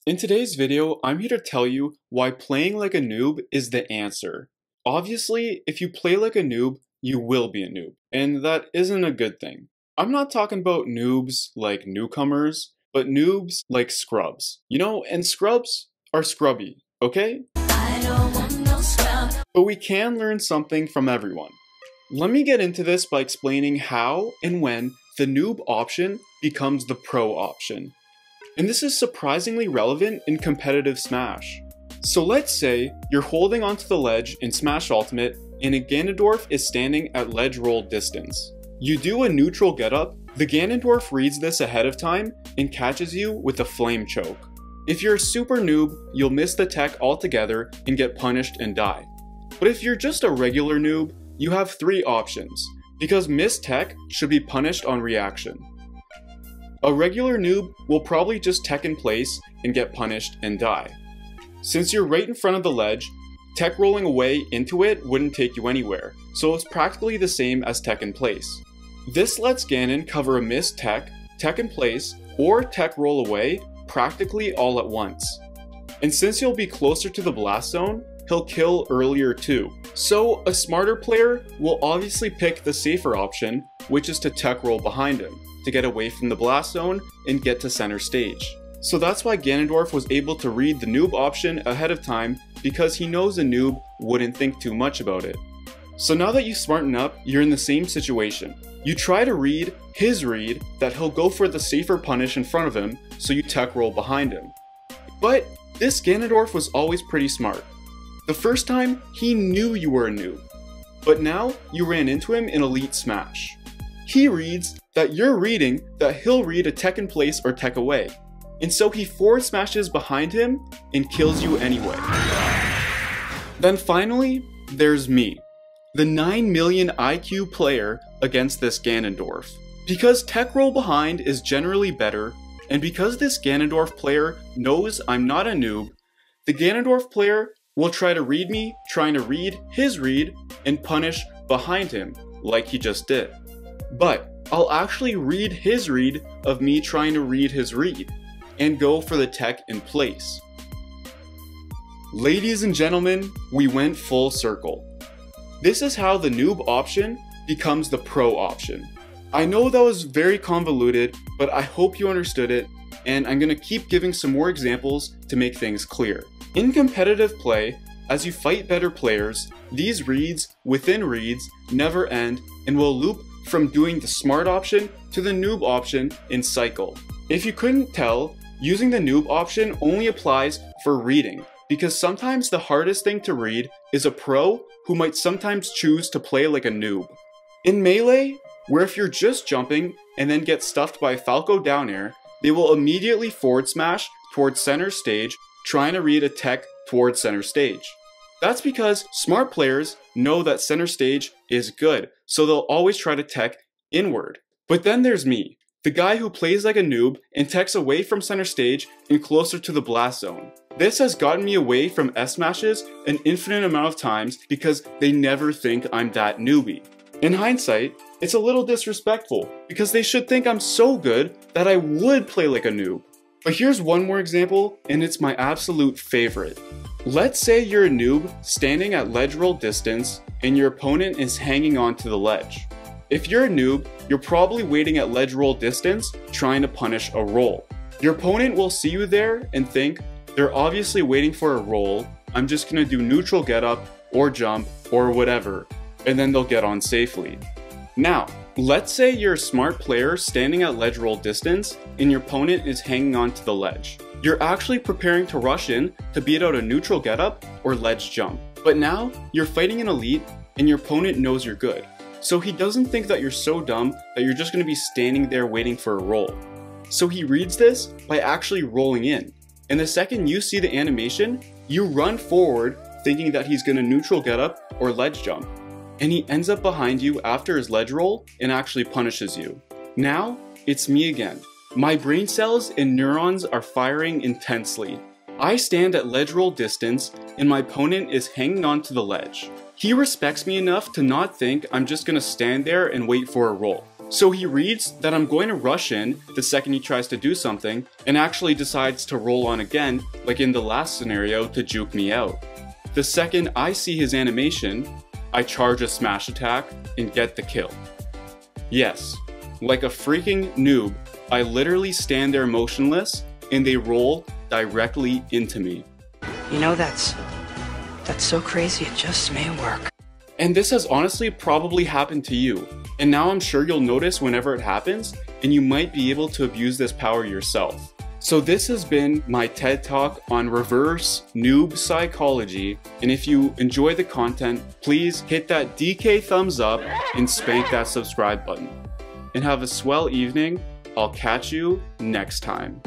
In today's video, I'm here to tell you why playing like a noob is the answer. Obviously, if you play like a noob, you will be a noob, and that isn't a good thing. I'm not talking about noobs like newcomers, but noobs like scrubs. And scrubs are scrubby, okay? I don't want no scrub. But we can learn something from everyone. Let me get into this by explaining how and when the noob option becomes the pro option. And this is surprisingly relevant in competitive Smash. So let's say you're holding onto the ledge in Smash Ultimate and a Ganondorf is standing at ledge roll distance. You do a neutral getup, the Ganondorf reads this ahead of time and catches you with a flame choke. If you're a super noob, you'll miss the tech altogether and get punished and die. But if you're just a regular noob, you have three options, because missed tech should be punished on reaction. A regular noob will probably just tech in place and get punished and die. Since you're right in front of the ledge, tech rolling away into it wouldn't take you anywhere, so it's practically the same as tech in place. This lets Ganon cover a missed tech, tech in place, or tech roll away practically all at once. And since you'll be closer to the blast zone, he'll kill earlier too. So a smarter player will obviously pick the safer option, which is to tech roll behind him, to get away from the blast zone and get to center stage. So that's why Ganondorf was able to read the noob option ahead of time, because he knows a noob wouldn't think too much about it. So now that you smarten up, you're in the same situation. You try to read his read that he'll go for the safer punish in front of him, so you tech roll behind him. But this Ganondorf was always pretty smart. The first time, he knew you were a noob, but now you ran into him in Elite Smash. He reads that you're reading that he'll read a tech in place or tech away, and so he forward smashes behind him and kills you anyway. Then finally, there's me, the 9 million IQ player against this Ganondorf. Because tech roll behind is generally better, and because this Ganondorf player knows I'm not a noob, the Ganondorf player will try to read me trying to read his read and punish behind him like he just did. But I'll actually read his read of me trying to read his read and go for the tech in place. Ladies and gentlemen, we went full circle. This is how the noob option becomes the pro option. I know that was very convoluted, but I hope you understood it, and I'm gonna keep giving some more examples to make things clear. In competitive play, as you fight better players, these reads within reads never end and will loop from doing the smart option to the noob option in cycle. If you couldn't tell, using the noob option only applies for reading, because sometimes the hardest thing to read is a pro who might sometimes choose to play like a noob. In Melee, where if you're just jumping and then get stuffed by a Falco down air, they will immediately forward smash towards center stage trying to read a tech towards center stage. That's because smart players know that center stage is good, so they'll always try to tech inward. But then there's me, the guy who plays like a noob and techs away from center stage and closer to the blast zone. This has gotten me away from S-smashes an infinite amount of times because they never think I'm that newbie. In hindsight, it's a little disrespectful because they should think I'm so good that I would play like a noob. But here's one more example, and it's my absolute favorite. Let's say you're a noob standing at ledge roll distance and your opponent is hanging on to the ledge. If you're a noob, you're probably waiting at ledge roll distance trying to punish a roll. Your opponent will see you there and think, they're obviously waiting for a roll, I'm just gonna do neutral get up or jump or whatever, and then they'll get on safely. Now, let's say you're a smart player standing at ledge roll distance and your opponent is hanging on to the ledge. You're actually preparing to rush in to beat out a neutral getup or ledge jump. But now, you're fighting an elite and your opponent knows you're good. So he doesn't think that you're so dumb that you're just going to be standing there waiting for a roll. So he reads this by actually rolling in. And the second you see the animation, you run forward thinking that he's going to neutral getup or ledge jump. And he ends up behind you after his ledge roll and actually punishes you. Now, it's me again. My brain cells and neurons are firing intensely. I stand at ledge roll distance and my opponent is hanging on to the ledge. He respects me enough to not think I'm just gonna stand there and wait for a roll. So he reads that I'm going to rush in the second he tries to do something, and actually decides to roll on again, like in the last scenario, to juke me out. The second I see his animation, I charge a smash attack and get the kill. Yes, like a freaking noob, I literally stand there motionless and they roll directly into me. You know, that's so crazy, it just may work. And this has honestly probably happened to you. And now I'm sure you'll notice whenever it happens, and you might be able to abuse this power yourself. So this has been my TED Talk on reverse noob psychology, and if you enjoy the content, please hit that DK thumbs up and spank that subscribe button. And have a swell evening. I'll catch you next time.